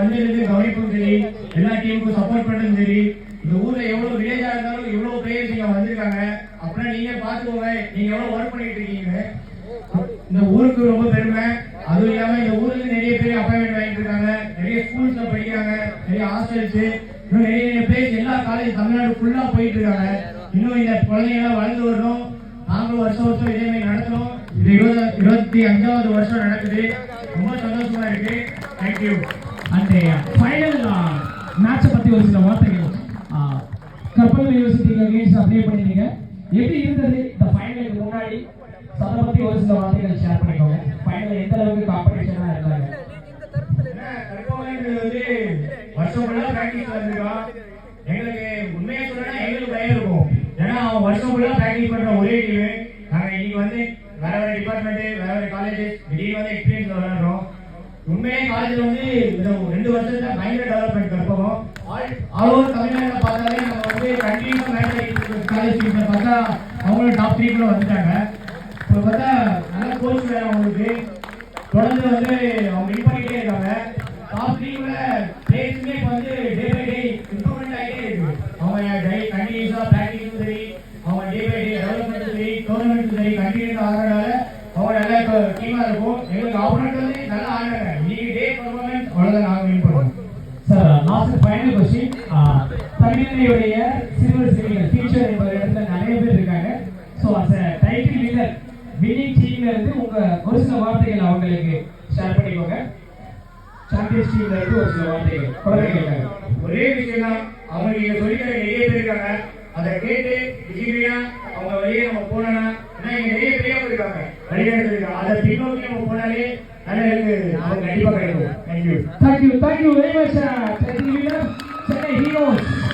வந்திருந்து கவனிப்பும் சரி, எல்லா டீமுக்கும் சப்போர்ட் பண்ணுறதும் சரி, இந்த ஊர்ல எவ்வளவு வில்லேஜா இருந்தாலும் இவ்வளவு பிளேயர்ஸ் இங்க வந்திருக்காங்க. அப்படின்னா நீங்க பாத்துக்கோங்க, நீங்க எவ்வளவு ஒர்க் பண்ணிட்டு இருக்கீங்க. இந்த ஊருக்கு ரொம்ப பெருமை. அதுவும் இல்லாம இந்த ஊர்ல நிறைய பேர் அப்பாயின்மெண்ட் வாங்கிட்டு இருக்காங்க, நிறைய ஸ்கூல்ஸ்ல படிக்கிறாங்க, நிறைய ஹாஸ்டல்ஸ், இன்னும் நிறைய பிளேஸ் எல்லா காலேஜ் தமிழ்நாடு ஃபுல்லா போயிட்டு இருக்காங்க. இன்னும் இந்த குழந்தைங்க வளர்ந்து வரணும். நாங்களும் வருஷம் வருஷம் இதே மாதிரி நடத்தணும். இது 25வது வருஷம் நடக்குது. ரொம்ப சந்தோஷமா இருக்கு. தேங்க்யூ. அந்த ஃபைனல் மேட்சை பத்தி ஒரு சில வார்த்தைகள் கற்பல் யூனிவர்சிட்டிக்கு அகைன்ஸ்ட் அப்ளை பண்ணிருக்கீங்க. எப்படி இருந்தது இந்த ஃபைனலுக்கு முன்னாடி? அதை பத்தி ஒரு சில வார்த்தைகள் ஷேர் பண்ணிக்கோங்க. ஃபைனல் எந்த அளவுக்கு காம்படிஷனா இருந்தாங்க? வருஷம் ஃபுல்லா பிராக்டிஸ் பண்ணிருக்கோம். எங்களுக்கு உண்மையா சொல்லணும்னா எங்களுக்கு பயம் இருக்கும். ஏன்னா அவன் வருஷம் ஃபுல்லா பிராக்டிஸ் பண்ற ஒரே டீம். நாங்க இன்னைக்கு வந்து வேற வேற டிபார்ட்மெண்ட், வேற வேற காலேஜஸ் திடீர்னு வந்து எக்ஸ்பீரியன்ஸ் விளையாடுறோம். உண்மையே காலேஜ்ல வந்து இந்த 2 வருஷத்துல பயங்கர டெவலப்மெண்ட் கற்போம். ஆல் ஓவர் தமிழ்நாட்டில் பார்த்தாலே நம்ம வந்து கண்டினியூஸா மேட்ச் காலேஜ் டீம்ல பார்த்தா அவங்களும் டாப் 3 கூட வந்துட்டாங்க. இப்போ பார்த்தா நல்ல கோச் வேற அவங்களுக்கு. தொடர்ந்து வந்து அவங்க வின் பண்ணிட்டே இருக்காங்க. டாப் 3ல பிளேயர்ஸுமே இப்போ வந்து டே பை டே இம்ப்ரூவ்மெண்ட் ஆகிட்டே இருக்கு. அவங்க கண்டினியூஸா பிராக்டிஸும் சரி, அவங்க டே பை டே டெவலப்மெண்ட்டும் சரி, டோர்னமெண்ட்டும் சரி கண்டினியூஸா ஆகிறனால அவங்க நல்ல டீமா இருக்கும். எங்களுக்கு ஆப்போனன்ட் வந்து நல்லா ஆடுறாங்க. இன்னைக்கு டே பர்ஃபார்மன்ஸ் அவ்வளோதான் நாங்கள் வின் பண்ணுவோம். Sir, last final question. தமிழ்நாடுடைய சிறுவர் சிறுமிகள் ஃபியூச்சர் என்பது இடத்துல நிறைய பேர் இருக்காங்க. So as a title winner winning டீம்ல இருந்து உங்க ஒரு சில வார்த்தைகள் அவங்களுக்கு ஷேர் பண்ணிக்கோங்க. சாம்பியன்ஸ் டீம்ல இருந்து ஒரு சில வார்த்தைகள் குழந்தைகளுக்காக. ஒரே விஷயம் தான், அவங்க நீங்க சொல்லிக்கிற நிறைய பேர் இருக்காங்க. அதை கேட்டு விஜயா அவங்க வழியே நம்ம போனா, ஏன்னா இங்க நிறைய பெரியவங்க இருக்காங்க, வழிகாட்டு இருக்காங்க. அதை பின்னோக்கி நம்ம போனாலே நல்ல நமக்கு கண்டிப்பா கிடைக்கும். Thank you. Thank you very much. Chennai heroes.